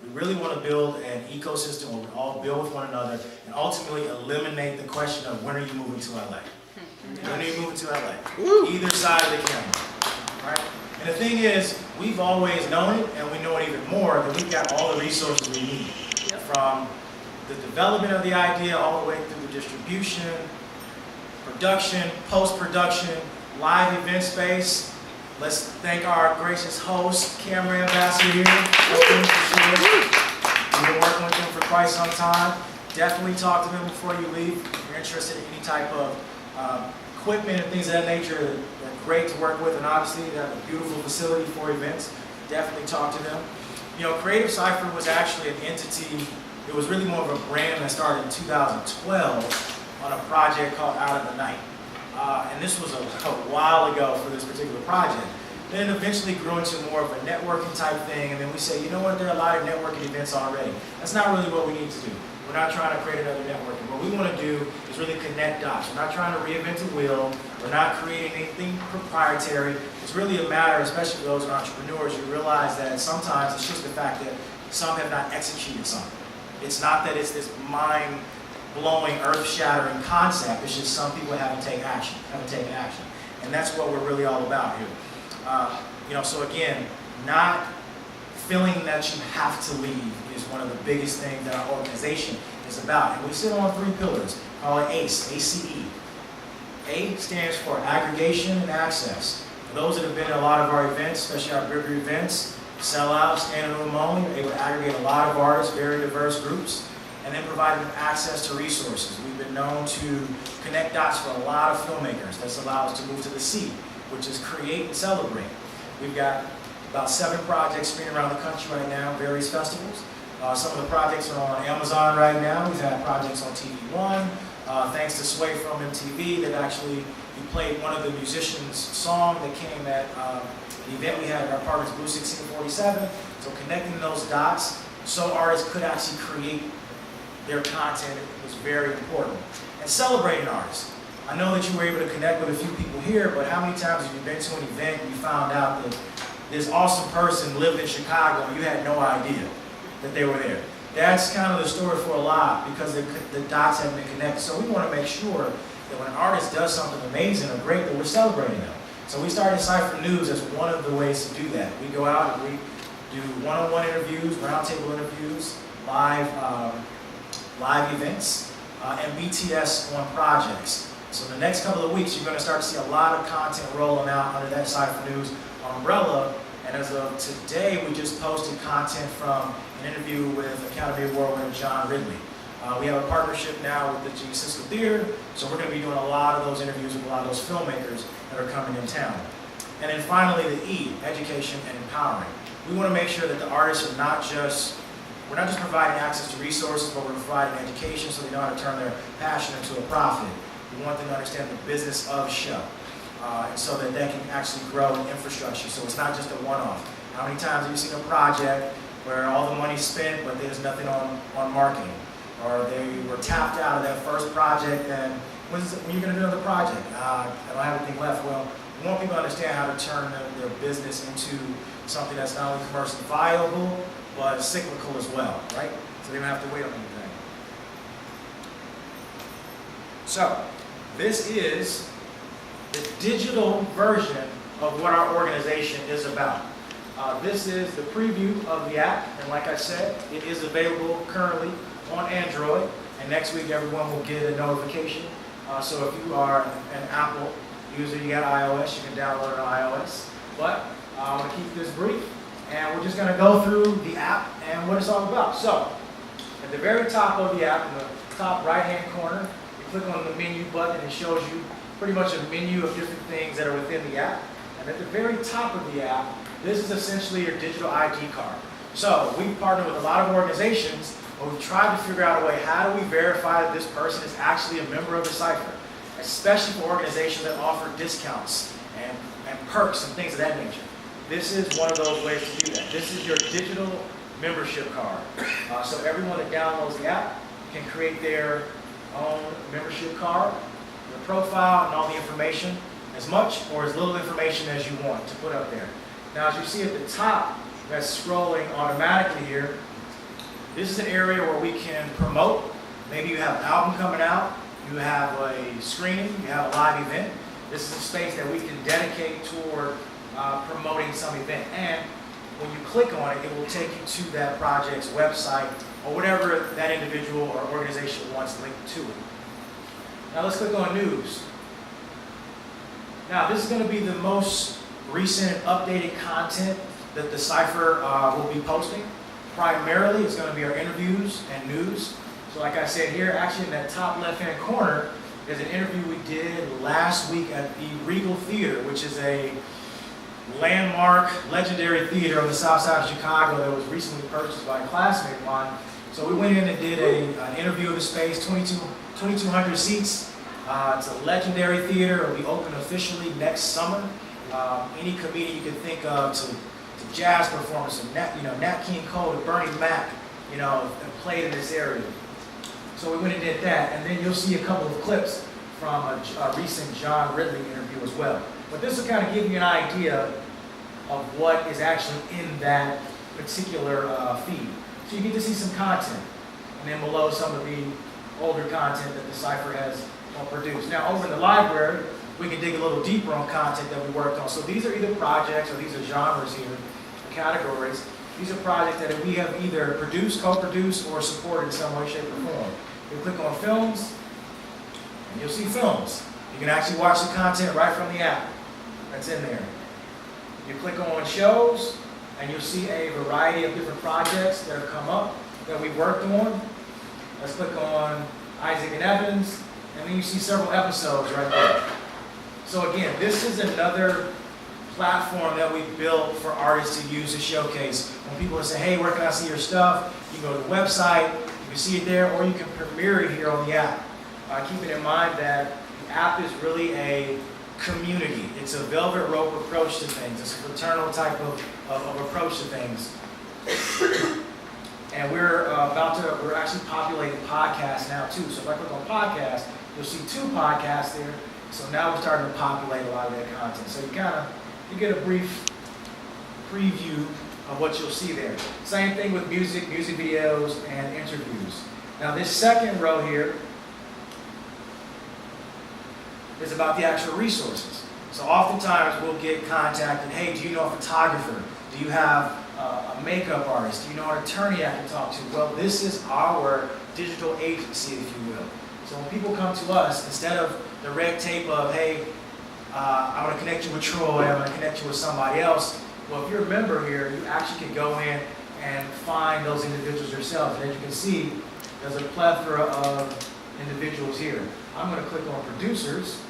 We really want to build an ecosystem where we all build with one another and ultimately eliminate the question of when are you moving to LA? When are you moving to LA? Either side of the camera. Right? And the thing is, we've always known it, and we know it even more, that we've got all the resources we need. From the development of the idea all the way through the distribution, production, post-production, live event space. Let's thank our gracious host, camera ambassador here. We've been working with him for quite some time. Definitely talk to him before you leave. If you're interested in any type of equipment and things of that nature, they're great to work with, and obviously they have a beautiful facility for events. Definitely talk to them. You know, Creative Cypher was actually an entity. It was really more of a brand that started in 2012 on a project called Out of the Night. And this was a while ago for this particular project. Then it eventually grew into more of a networking type thing, and then we say, you know what, there are a lot of networking events already. That's not really what we need to do. We're not trying to create another networking. What we want to do is really connect dots. We're not trying to reinvent the wheel. We're not creating anything proprietary. It's really a matter, especially for those who are entrepreneurs, you realize that sometimes it's just the fact that some have not executed something. It's not that it's this mind-blowing, earth-shattering concept. It's just some people haven't taken action. And that's what we're really all about here. You know, so again, not feeling that you have to leave is one of the biggest things that our organization is about. And we sit on 3 pillars, call it ACE, A-C-E. A stands for aggregation and access. For those that have been at a lot of our events, especially our bigger events, sellout, standing room only, we're able to aggregate a lot of artists, very diverse groups, and then provide them access to resources. We've been known to connect dots for a lot of filmmakers. That's allowed us to move to the C, which is create and celebrate. We've got about 7 projects screening around the country right now, various festivals. Some of the projects are on Amazon right now. We've had projects on TV One. Thanks to Sway from MTV, that actually we played one of the musicians' song that came at the event we had at our partners Blue 1647. So connecting those dots so artists could actually create their content was very important. And celebrating artists. I know that you were able to connect with a few people here, but how many times have you been to an event and you found out that this awesome person lived in Chicago and you had no idea that they were there? That's kind of the story for a lot, because the dots haven't been connected. So we want to make sure that when an artist does something amazing or great, that we're celebrating them. So we started Cypher News as one of the ways to do that. We go out and we do one-on-one interviews, roundtable interviews, live events, and BTS on projects. So in the next couple of weeks, you're going to start to see a lot of content rolling out under that Cypher News umbrella. And as of today, we just posted content from an interview with Academy Award winner John Ridley. We have a partnership now with the G Cisco Theater, so we're going to be doing a lot of those interviews with a lot of those filmmakers that are coming in town. And then finally, the E, education and empowering. We want to make sure that the artists are we're not just providing access to resources, but we're providing education so they know how to turn their passion into a profit. We want them to understand the business of show, and so that they can actually grow in infrastructure. So it's not just a one-off. How many times have you seen a project where all the money's spent, but there's nothing on marketing? Or they were tapped out of that first project, and when are you going to do another project? I don't have anything left. Well, we want people to understand how to turn their business into something that's not only commercially viable, but cyclical as well, right? So they don't have to wait on anything. So, this is the digital version of what our organization is about. This is the preview of the app, and like I said, it is available currently on Android, and next week everyone will get a notification. So if you are an Apple user, you got iOS, you can download it on iOS. But I'm going to keep this brief, and we're just going to go through the app and what it's all about. So, at the very top of the app, in the top right-hand corner, you click on the menu button, and it shows you pretty much a menu of different things that are within the app. And at the very top of the app, this is essentially your digital ID card. So, we've partnered with a lot of organizations, but we've tried to figure out a way, how do we verify that this person is actually a member of the Cypher? Especially for organizations that offer discounts and perks and things of that nature. This is one of those ways to do that. This is your digital membership card. So everyone that downloads the app can create their own membership card, your profile, and all the information, as much or as little information as you want to put up there. Now, as you see at the top, that's scrolling automatically here, This is an area where we can promote. Maybe you have an album coming out, you have a screening, you have a live event. This is a space that we can dedicate toward promoting some event. And when you click on it, it will take you to that project's website or whatever that individual or organization wants linked to it. Now let's click on news. Now this is going to be the most recent updated content that the Cypher will be posting. Primarily, it's going to be our interviews and news. So like I said here, actually in that top left-hand corner, there's an interview we did last week at the Regal Theater, which is a landmark, legendary theater on the south side of Chicago that was recently purchased by a classmate of mine. So we went in and did an interview of the space, 2,200 seats. It's a legendary theater. It'll be open officially next summer. Any comedian you can think of to jazz performance, Nat King Cole to Bernie Mac, played in this area. So we went and did that, and then you'll see a couple of clips from a recent John Ridley interview as well. But this will kind of give you an idea of what is actually in that particular feed. So you get to see some content, and then below some of the older content that the Cypher has produced. Now over in the library, we can dig a little deeper on content that we worked on. So these are either projects or these are genres here, categories. These are projects that we have either produced, co-produced, or supported in some way, shape, or form. You click on films, and you'll see films. You can actually watch the content right from the app that's in there. You click on shows, and you'll see a variety of different projects that have come up that we've worked on. Let's click on Isaac and Evans, and then you see several episodes right there. So again, this is another platform that we built for artists to use to showcase. When people say, hey, where can I see your stuff? You can go to the website, you can see it there, or you can premiere it here on the app. Keeping in mind that the app is really a community. It's a velvet rope approach to things. It's a fraternal type of approach to things. And we're actually populating podcasts now too. So if I click on podcast, you'll see 2 podcasts there. So now we're starting to populate a lot of that content. So you get a brief preview of what you'll see there. Same thing with music videos, and interviews. Now this second row here is about the actual resources. So oftentimes we'll get contacted, hey, do you know a photographer? Do you have a makeup artist? Do you know an attorney I can talk to? Well, this is our digital agency, if you will. So when people come to us, instead of the red tape of, hey, I want to connect you with Troy, I want to connect you with somebody else. Well, if you're a member here, you actually can go in and find those individuals yourself. And as you can see, there's a plethora of individuals here. I'm going to click on producers,